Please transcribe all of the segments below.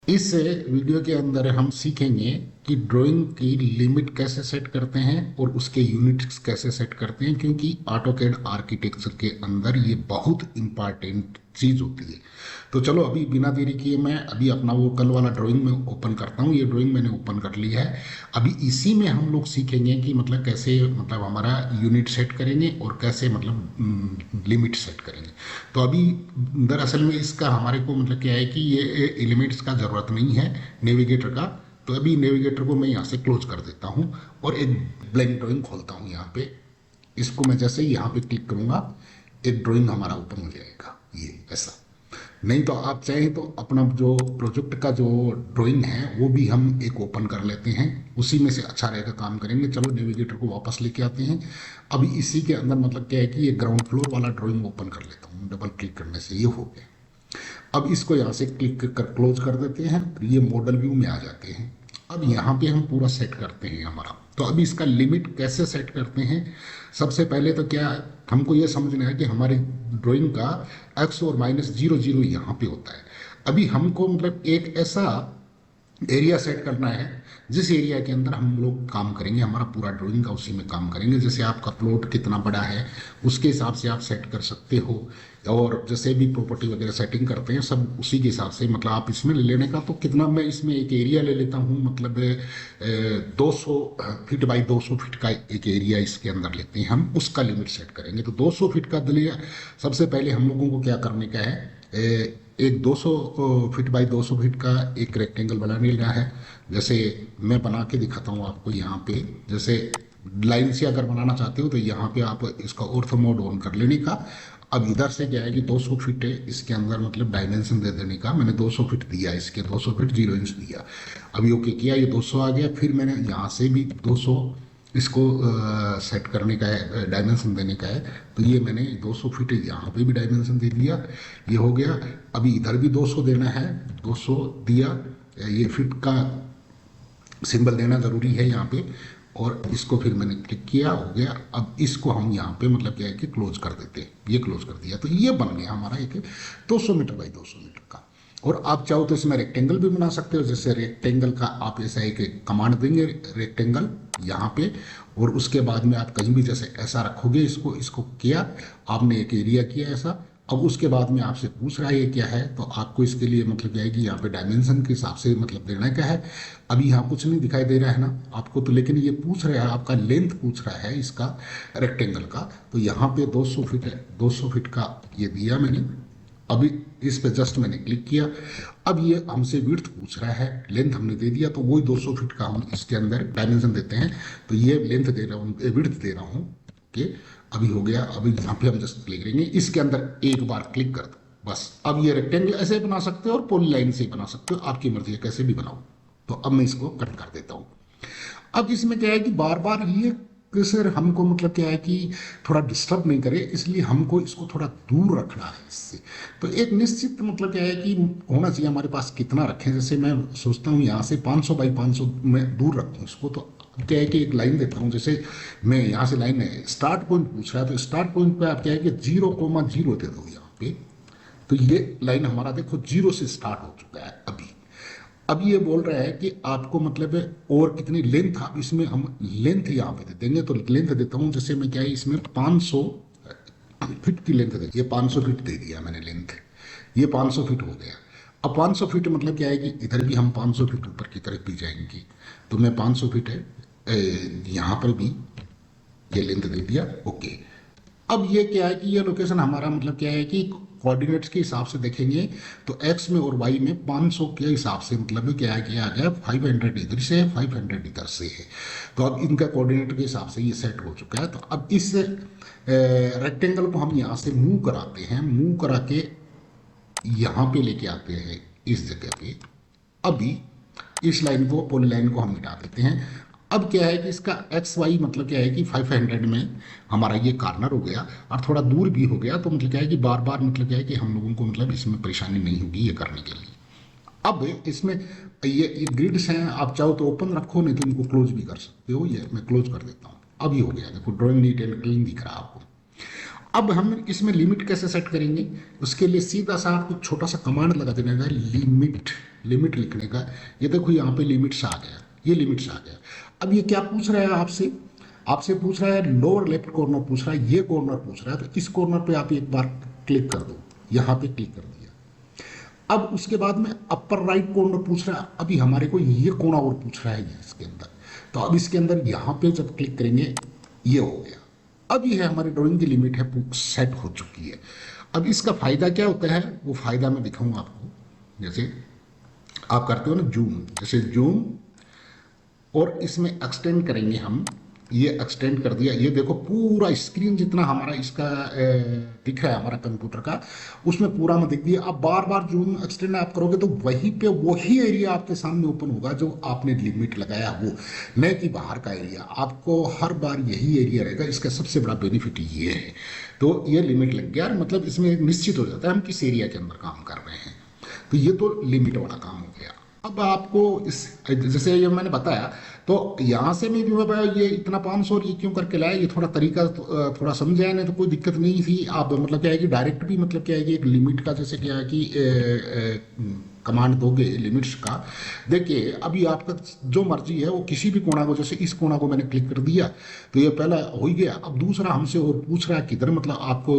इस वीडियो के अंदर हम सीखेंगे कि ड्राइंग की लिमिट कैसे सेट करते हैं और उसके यूनिट्स कैसे सेट करते हैं, क्योंकि ऑटोकैड आर्किटेक्चर के अंदर ये बहुत इंपॉर्टेंट चीज़ होती है। तो चलो अभी बिना देरी किए मैं अभी अपना वो कल वाला ड्राइंग में ओपन करता हूँ। ये ड्राइंग मैंने ओपन कर ली है। अभी इसी में हम लोग सीखेंगे कि मतलब कैसे मतलब हमारा यूनिट सेट करेंगे और कैसे मतलब लिमिट सेट करेंगे। तो अभी दरअसल में इसका हमारे को मतलब क्या है कि ये एलिमेंट्स का ज़रूरत नहीं है नेविगेटर का। तो अभी नेविगेटर को मैं यहाँ से क्लोज कर देता हूँ और एक ब्लैंक ड्राइंग खोलता हूँ यहाँ पे। इसको मैं जैसे ही यहाँ पे क्लिक करूँगा एक ड्राइंग हमारा ओपन हो जाएगा, ये ऐसा। नहीं तो आप चाहें तो अपना जो प्रोजेक्ट का जो ड्राइंग है वो भी हम एक ओपन कर लेते हैं, उसी में से अच्छा रहेगा, काम करेंगे। चलो नेविगेटर को वापस लेके आते हैं। अभी इसी के अंदर मतलब क्या है कि ये ग्राउंड फ्लोर वाला ड्राइंग ओपन कर लेता हूँ डबल क्लिक करने से, ये हो गया। अब इसको यहाँ से क्लिक कर क्लोज कर देते हैं, तो ये मॉडल व्यू में आ जाते हैं। अब यहाँ पे हम पूरा सेट करते हैं हमारा। तो अभी इसका लिमिट कैसे सेट करते हैं, सबसे पहले तो क्या हमको ये समझना है कि हमारे ड्राइंग का एक्स और माइनस जीरो जीरो यहाँ पे होता है। अभी हमको मतलब एक ऐसा एरिया सेट करना है जिस एरिया के अंदर हम लोग काम करेंगे, हमारा पूरा ड्राइंग का उसी में काम करेंगे। जैसे आपका प्लॉट कितना बड़ा है उसके हिसाब से आप सेट कर सकते हो, और जैसे भी प्रॉपर्टी वगैरह सेटिंग करते हैं सब उसी के हिसाब से। मतलब आप इसमें ले लेने का तो कितना, मैं इसमें एक एरिया ले लेता हूँ, मतलब 200 फीट बाई 200 फीट का एक एरिया इसके अंदर लेते हैं हम, उसका लिमिट सेट करेंगे। तो 200 फीट का दिलिया सबसे पहले हम लोगों को क्या करने का है, एक 200 फीट बाई 200 फीट का एक रेक्टेंगल बनाने लेना है। जैसे मैं बना के दिखाता हूँ आपको यहाँ पे। जैसे लाइन से अगर बनाना चाहते हो तो यहाँ पे आप इसका ऑर्थो मोड ऑन कर लेने का। अब इधर से क्या है कि 200 फीट है इसके अंदर, मतलब डायमेंशन दे देने का। मैंने 200 फीट दिया, इसके 200 फीट 0 इंच दिया। अभी ओके किया, ये 200 आ गया। फिर मैंने यहाँ से भी 200 इसको सेट करने का है, डायमेंशन देने का है। तो ये मैंने 200 फीट यहाँ पे भी डायमेंशन दे दिया, ये हो गया। अभी इधर भी 200 देना है, 200 दिया। ये फिट का सिंबल देना ज़रूरी है यहाँ पे, और इसको फिर मैंने क्लिक किया, हो गया। अब इसको हम यहाँ पे मतलब क्या है कि क्लोज कर देते हैं, ये क्लोज कर दिया। तो ये बन गया हमारा एक 200 मीटर बाई 200 मीटर का। और आप चाहो तो इसमें रेक्टेंगल भी बना सकते हो। जैसे रेक्टेंगल का आप ऐसा एक कमांड देंगे रेक्टेंगल यहाँ पे, और उसके बाद में आप कहीं भी जैसे ऐसा रखोगे, इसको इसको किया आपने, एक एरिया किया ऐसा। अब उसके बाद में आपसे पूछ रहा है ये क्या है, तो आपको इसके लिए मतलब क्या है कि यहाँ पे डायमेंशन के हिसाब से मतलब देना क्या है। अभी यहाँ कुछ नहीं दिखाई दे रहा है ना आपको, तो लेकिन ये पूछ रहा है, आपका लेंथ पूछ रहा है इसका रेक्टेंगल का। तो यहाँ पे 200 फीट है, 200 फीट का ये दिया मैंने। अभी इस पे जस्ट मैंने क्लिक किया। अब ये हमसे विड्थ पूछ रहा है, लेंथ हमने दे दिया, तो वही 200 फीट का हम इसके अंदर डायमेंशन देते हैं। तो ये लेंथ दे रहा हूँ, विड्थ दे रहा हूँ। ओके, अभी हो गया। अभी यहाँ पे हम जस्ट क्लिक करेंगे, इसके अंदर एक बार क्लिक कर दो बस। अब ये रेक्टेंगल ऐसे बना सकते हो और पॉली लाइन से बना सकते हो, आपकी मर्जी है कैसे भी बनाओ। तो अब मैं इसको कट कर देता हूँ। अब इसमें क्या है कि बार बार ये कि सर हमको मतलब क्या है कि थोड़ा डिस्टर्ब नहीं करे, इसलिए हमको इसको थोड़ा दूर रखना है इससे। तो एक निश्चित मतलब क्या है कि होना चाहिए हमारे पास, कितना रखें। जैसे मैं सोचता हूँ यहाँ से 500 बाई 500 में दूर रखूँ इसको। तो क्या है कि एक लाइन देता हूँ। जैसे मैं यहाँ से लाइन है, स्टार्ट पॉइंट पूछ रहा है, तो स्टार्ट पॉइंट पे आप क्या है कि 0,0 दे दो यहाँ पे। तो ये लाइन हमारा देखो 0 से स्टार्ट हो चुका है अभी। अब ये बोल रहा है कि आपको मतलब और कितनी लेंथ, आप इसमें हम लेंथ यहाँ पे दे देंगे। तो लेंथ देता हूँ, जैसे मैं क्या है इसमें 500 फीट की लेंथ दे, ये 500 फीट दे दिया मैंने लेंथ, ये 500 फीट हो गया। अब 500 फीट मतलब क्या है कि इधर भी हम 500 फीट ऊपर की तरफ भी जाएंगे। तो मैं 500 फीट है यहाँ पर भी ये लेंथ दे दिया, ओके। अब ये क्या है कि ये लोकेशन हमारा मतलब क्या है कि कोऑर्डिनेट्स के हिसाब से देखेंगे तो एक्स में और वाई में 500 के हिसाब से मतलब क्या है किया गया, 500 इधर से है, 500 इधर से है। तो अब इनका कोऑर्डिनेट के हिसाब से ये सेट हो चुका है। तो अब इस रेक्टेंगल को हम यहाँ से मूव कराते हैं, मूव करा के यहाँ पे लेके आते हैं इस जगह पे। अभी इस लाइन को, पॉली लाइन को हम मिटा देते हैं। अब क्या है कि इसका एक्स वाई मतलब क्या है कि 500 में हमारा ये कॉर्नर हो गया और थोड़ा दूर भी हो गया। तो मतलब क्या है कि बार बार मतलब क्या है कि हम लोगों को मतलब इसमें परेशानी नहीं होगी ये करने के लिए। अब इसमें ये ग्रिड्स हैं, आप चाहो तो ओपन रखो, नहीं तो इनको क्लोज भी कर सकते हो। ये मैं क्लोज कर देता हूँ। अब ये हो गया, देखो ड्राइंग नीट एंड क्लीन दिख रहा है आपको। अब हम इसमें लिमिट कैसे सेट करेंगे, उसके लिए सीधा सा आपको छोटा सा कमांड लगा देना है, लिमिट। लिमिट लिखने का। ये देखो यहाँ पे लिमिट्स आ गया, ये लिमिट्स आ गया। अब ये क्या पूछ रहा है आपसे, आपसे पूछ रहा है लोअर लेफ्ट कॉर्नर पूछ रहा है, ये कॉर्नर पूछ रहा है, तो इस कॉर्नर पे आप एक बार क्लिक कर दो, यहाँ पे क्लिक कर दिया। अब उसके बाद में अपर राइट कॉर्नर पूछ रहा है, अभी हमारे को ये कोना और पूछ रहा है ये इसके अंदर, तो अब इसके अंदर यहाँ पे जब क्लिक करेंगे ये हो गया। अब ये हमारी ड्राइंग की लिमिट है सेट हो चुकी है। अब इसका फायदा क्या होता है वो फायदा मैं दिखाऊंगा आपको। जैसे आप करते हो ना जूम, जैसे जूम और इसमें एक्सटेंड करेंगे हम, ये एक्सटेंड कर दिया, ये देखो पूरा स्क्रीन जितना हमारा इसका दिख रहा है हमारा कंप्यूटर का, उसमें पूरा में दिख दिया। अब बार बार जूम एक्सटेंड आप करोगे तो वहीं पे वही एरिया आपके सामने ओपन होगा जो आपने लिमिट लगाया वो, न कि बाहर का एरिया। आपको हर बार यही एरिया रहेगा, इसका सबसे बड़ा बेनिफिट ये है। तो ये लिमिट लग गया, मतलब इसमें निश्चित हो जाता है हम किस एरिया के अंदर काम कर रहे हैं। तो ये तो लिमिट वाला काम हो गया। अब आपको इस जैसे ये मैंने बताया, तो यहाँ से मैं भी बताया ये इतना 500 ये क्यों करके लाया, ये थोड़ा तरीका थोड़ा समझ आया, नहीं तो कोई दिक्कत नहीं थी। आप मतलब क्या है कि डायरेक्ट भी मतलब क्या है कि एक लिमिट का जैसे क्या है कि कमांड दोगे लिमिट्स का। देखिए अभी आपका जो मर्जी है वो किसी भी कोना को, जैसे इस कोना को मैंने क्लिक कर दिया तो ये पहला हो ही गया। अब दूसरा हमसे और पूछ रहा है किधर, मतलब आपको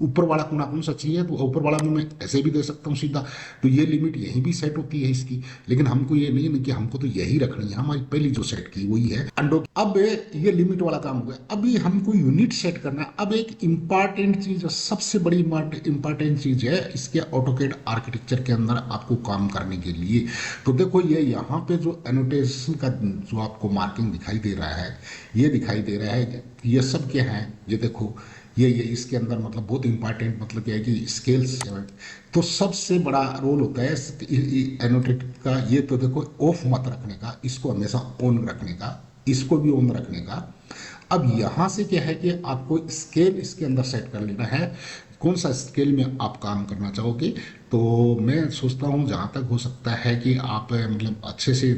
ऊपर वाला कोना कौन सा चाहिए, तो ऊपर वाला में मैं ऐसे भी दे सकता हूँ सीधा। तो ये लिमिट यहीं भी सेट होती है इसकी, लेकिन हमको ये नहीं कि हमको तो यही रखनी है, हमारी पहली जो सेट की वही है अंडो। अब ये लिमिट वाला काम हो गया। अभी हमको यूनिट सेट करना है। अब एक इंपॉर्टेंट चीज, सबसे बड़ी इंपॉर्टेंट चीज है इसके ऑटोकैड आर्किटेक्चर के अंदर आपको काम करने के लिए। तो देखो ये यहाँ पे जो एनोटेशन का जो आपको मार्किंग दिखाई दे रहा है, ये दिखाई दे रहा है, ये सब क्या है, ये देखो ये इसके अंदर मतलब बहुत इंपॉर्टेंट मतलब क्या है कि स्केल्स। तो सबसे बड़ा रोल होता है एनोटेट का, ये तो देखो ऑफ मत रखने का, इसको हमेशा ऑन रखने का, इसको भी ऑन रखने का। अब यहाँ से क्या है कि आपको स्केल इसके अंदर सेट कर लेना है, कौन सा स्केल में आप काम करना चाहोगे। तो मैं सोचता हूँ जहाँ तक हो सकता है कि आप मतलब अच्छे से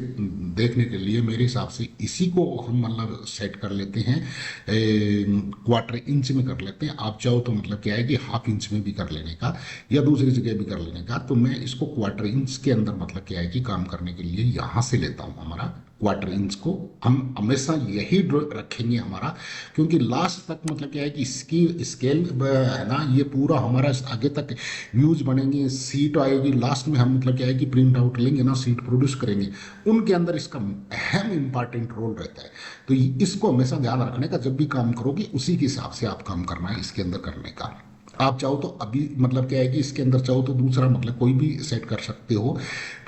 देखने के लिए मेरे हिसाब से इसी को हम मतलब सेट कर लेते हैं, क्वार्टर इंच में कर लेते हैं। आप चाहो तो मतलब क्या है कि हाफ इंच में भी कर लेने का या दूसरी जगह भी कर लेने का। तो मैं इसको क्वार्टर इंच के अंदर मतलब क्या है कि काम करने के लिए यहाँ से लेता हूँ हमारा क्वार्टर इंच को। हम हमेशा यही रखेंगे हमारा, क्योंकि लास्ट तक मतलब क्या है कि इसकी स्केल है ना, ये पूरा हमारा आगे तक व्यूज बनेंगे, सीट आएगी, लास्ट में हम मतलब क्या है कि प्रिंट आउट लेंगे ना, सीट प्रोड्यूस करेंगे, उनके अंदर इसका अहम इंपॉर्टेंट रोल रहता है। तो इसको हमेशा ध्यान रखने का, जब भी काम करोगे उसी के हिसाब से आप काम करना है इसके अंदर करने का। आप चाहो तो अभी मतलब क्या है कि इसके अंदर चाहो तो दूसरा मतलब कोई भी सेट कर सकते हो,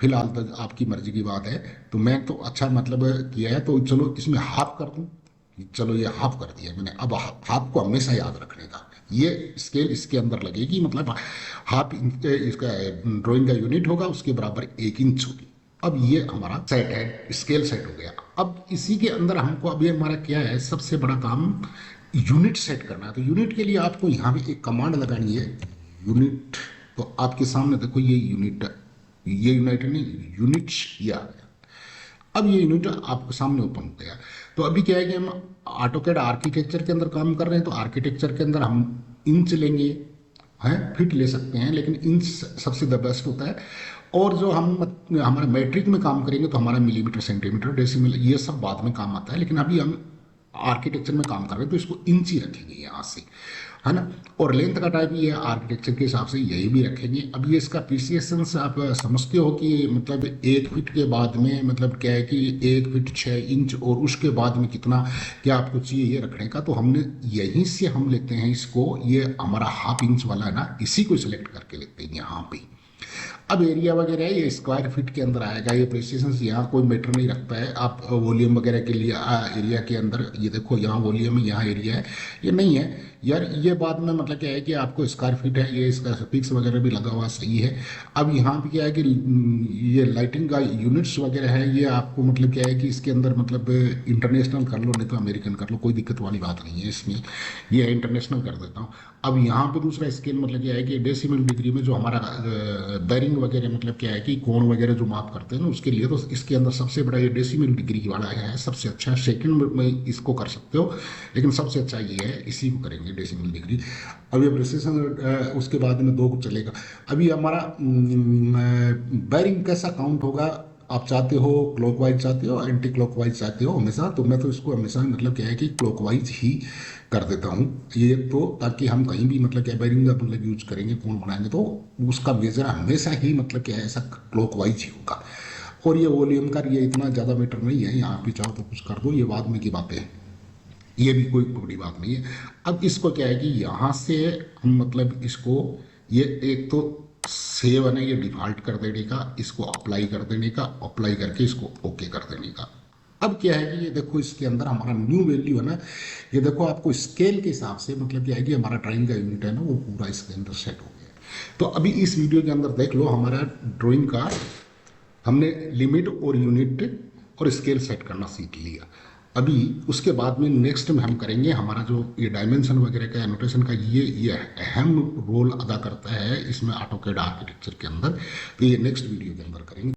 फिलहाल तो आपकी मर्जी की बात है। तो मैं तो अच्छा मतलब किया है, तो चलो इसमें हाफ कर दूं, चलो ये हाफ कर दिया मैंने। अब हाफ को हमेशा याद रखने का, ये स्केल इसके अंदर लगेगी, मतलब हाफ इंच इसका ड्राइंग का यूनिट होगा, उसके बराबर 1 इंच होगी। अब ये हमारा सेट है, स्केल सेट हो गया। अब इसी के अंदर हमको अभी हमारा क्या है, सबसे बड़ा काम यूनिट सेट करना है। तो यूनिट के लिए आपको यहाँ भी एक कमांड लगानी है, यूनिट। तो आपके सामने देखो ये यूनिट, ये यूनिट नहीं यूनिट ये आ गया। अब ये यूनिट आपके सामने ओपन हो गया। तो अभी क्या है कि हम ऑटोकैड आर्किटेक्चर के अंदर काम कर रहे हैं, तो आर्किटेक्चर के अंदर हम इंच लेंगे, हैं फिट ले सकते हैं, लेकिन इंच सबसे द बेस्ट होता है। और जो हम हमारे मैट्रिक में काम करेंगे तो हमारा मिलीमीटर, सेंटीमीटर, डेसिमल ये सब बाद में काम आता है, लेकिन अभी हम आर्किटेक्चर में काम कर रहे हैं तो इसको इंच ही रखेंगे यहाँ से, है ना। और लेंथ का टाइप ये आर्किटेक्चर के हिसाब से यही भी रखेंगे। अब ये इसका प्रिसिएशन से आप समझते हो कि मतलब 1 फीट के बाद में मतलब क्या है कि 1 फीट 6 इंच, और उसके बाद में कितना क्या आपको चाहिए ये रखने का। तो हमने यहीं से हम लेते हैं इसको, ये हमारा हाफ इंच वाला है ना, इसी को सिलेक्ट करके लेते हैं यहाँ पे। अब एरिया वगैरह है ये स्क्वायर फीट के अंदर आएगा, ये प्रिसिशन यहाँ कोई मैटर नहीं रखता है। आप वॉल्यूम वगैरह के लिए एरिया के अंदर ये देखो यहाँ वॉल्यूम है, यहाँ एरिया है, ये नहीं है यार, ये बाद में मतलब क्या है कि आपको स्क्वायर फीट है, ये इसका फिक्स वगैरह भी लगा हुआ सही है। अब यहाँ पे क्या है कि ये लाइटिंग का यूनिट्स वगैरह है, ये आपको मतलब क्या है कि इसके अंदर मतलब इंटरनेशनल कर लो, नहीं तो अमेरिकन कर लो, कोई दिक्कत वाली बात नहीं है इसमें, ये इंटरनेशनल कर देता हूँ। अब यहाँ पे दूसरा स्केल मतलब क्या है कि डेसिमल डिग्री में जो हमारा बैरिंग वगैरह मतलब क्या है कि कोण वगैरह जो माप करते हैं ना, उसके लिए तो इसके अंदर सबसे बड़ा ये डेसिमल डिग्री वाला है, सबसे अच्छा। सेकंड में इसको कर सकते हो, लेकिन सबसे अच्छा ये है, इसी को करेंगे ये डेसिमल डिग्री। अभी प्रिसिशन उसके बाद में 2 को चलेगा। अभी हमारा बैरिंग कैसा काउंट होगा, आप चाहते हो क्लॉकवाइज चाहते हो एंटी क्लॉकवाइज चाहते हो हमेशा, तो मैं तो इसको हमेशा मतलब क्या है कि क्लॉकवाइज ही कर देता हूँ ये, तो ताकि हम कहीं भी मतलब क्या बैरिंग का मतलब यूज करेंगे कोण बनाएंगे तो उसका मेजर हमेशा ही मतलब क्या है ऐसा क्लॉकवाइज ही होगा। और ये वॉल्यूम का ये इतना ज़्यादा मैटर नहीं है, यहाँ पे चाहो तो कुछ कर दो, ये बाद में की बातें हैं, ये भी कोई बड़ी बात नहीं है। अब इसको क्या है कि यहाँ से हम मतलब इसको ये एक तो सेव है ये डिफॉल्ट कर देने का, इसको अप्लाई कर देने का, अप्लाई करके इसको ओके कर देने का। अब क्या है कि ये देखो इसके अंदर हमारा न्यू वैल्यू है ना, ये देखो आपको स्केल के हिसाब से मतलब क्या है कि हमारा ड्राइंग का यूनिट है ना वो पूरा इसके अंदर सेट हो गया। तो अभी इस वीडियो के अंदर देख लो हमारा ड्राइंग का हमने लिमिट और यूनिट और स्केल सेट करना सीख लिया। अभी उसके बाद में नेक्स्ट में हम करेंगे हमारा जो ये डायमेंशन वगैरह का एनोटेशन का ये अहम रोल अदा करता है इसमें ऑटोकैड आर्किटेक्चर के अंदर, तो ये नेक्स्ट वीडियो के अंदर करेंगे।